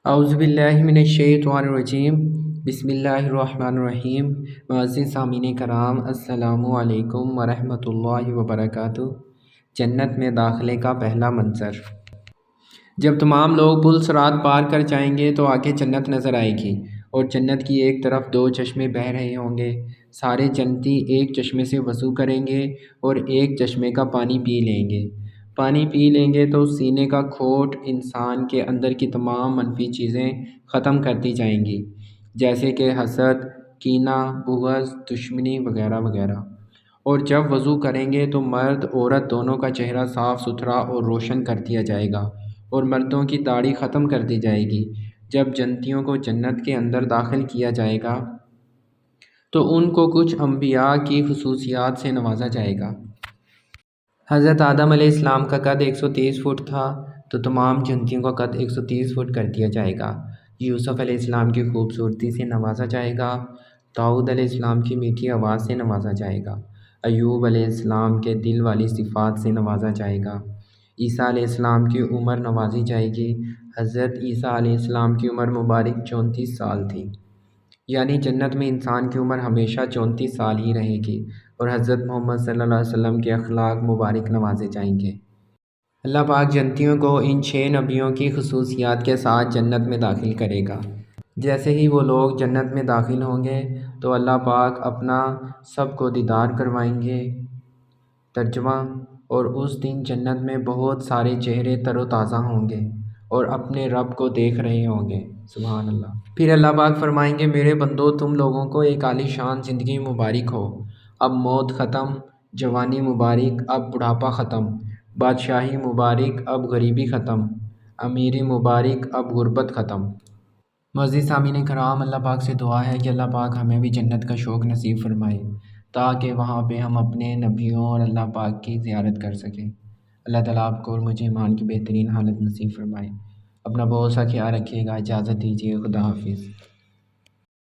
اعوذ باللہ من الشیطان الرجیم بسم اللہ الرحمن الرحیم۔ معزز سامعین کرام، السلام علیکم ورحمۃ اللہ وبرکاتہ۔ جنت میں داخلے کا پہلا منظر۔ جب تمام لوگ پل صراط پار کر جائیں گے تو آگے جنت نظر آئے گی، اور جنت کی ایک طرف دو چشمے بہہ رہے ہوں گے۔ سارے جنتی ایک چشمے سے وضو کریں گے اور ایک چشمے کا پانی پی لیں گے۔ پانی پی لیں گے تو سینے کا کھوٹ انسان کے اندر کی تمام منفی چیزیں ختم کر دی جائیں گی، جیسے کہ حسد، کینہ، بغض، دشمنی وغیرہ وغیرہ۔ اور جب وضو کریں گے تو مرد عورت دونوں کا چہرہ صاف ستھرا اور روشن کر دیا جائے گا، اور مردوں کی داڑھی ختم کر دی جائے گی۔ جب جنتیوں کو جنت کے اندر داخل کیا جائے گا تو ان کو کچھ انبیاء کی خصوصیات سے نوازا جائے گا۔ حضرت آدم علیہ السلام کا قد 130 فٹ تھا، تو تمام جنتیوں کا قد 130 فٹ کر دیا جائے گا۔ یوسف علیہ السلام کی خوبصورتی سے نوازا جائے گا، داؤد علیہ السلام کی میٹھی آواز سے نوازا جائے گا، ایوب علیہ السلام کے دل والی صفات سے نوازا جائے گا، عیسیٰ علیہ السلام کی عمر نوازی جائے گی۔ حضرت عیسیٰ علیہ السلام کی عمر مبارک 34 سال تھی، یعنی جنت میں انسان کی عمر ہمیشہ 34 سال ہی رہے گی، اور حضرت محمد صلی اللہ علیہ وسلم کے اخلاق مبارک نوازے جائیں گے۔ اللہ پاک جنتیوں کو ان 6 نبیوں کی خصوصیات کے ساتھ جنت میں داخل کرے گا۔ جیسے ہی وہ لوگ جنت میں داخل ہوں گے تو اللہ پاک اپنا سب کو دیدار کروائیں گے۔ ترجمہ: اور اس دن جنت میں بہت سارے چہرے تر و تازہ ہوں گے اور اپنے رب کو دیکھ رہے ہوں گے۔ سبحان اللہ۔ پھر اللہ پاک فرمائیں گے، میرے بندو، تم لوگوں کو ایک عالی شان زندگی مبارک ہو۔ اب موت ختم، جوانی مبارک، اب بڑھاپا ختم، بادشاہی مبارک، اب غریبی ختم، امیری مبارک، اب غربت ختم۔ معزز سامعین کرام، اللہ پاک سے دعا ہے کہ اللہ پاک ہمیں بھی جنت کا شوق نصیب فرمائے، تاکہ وہاں پہ ہم اپنے نبیوں اور اللہ پاک کی زیارت کر سکیں۔ اللہ تعالیٰ آپ کو اور مجھے ایمان کی بہترین حالت نصیب فرمائے۔ اپنا بہت سا خیال رکھیے گا، اجازت دیجیے، خدا حافظ۔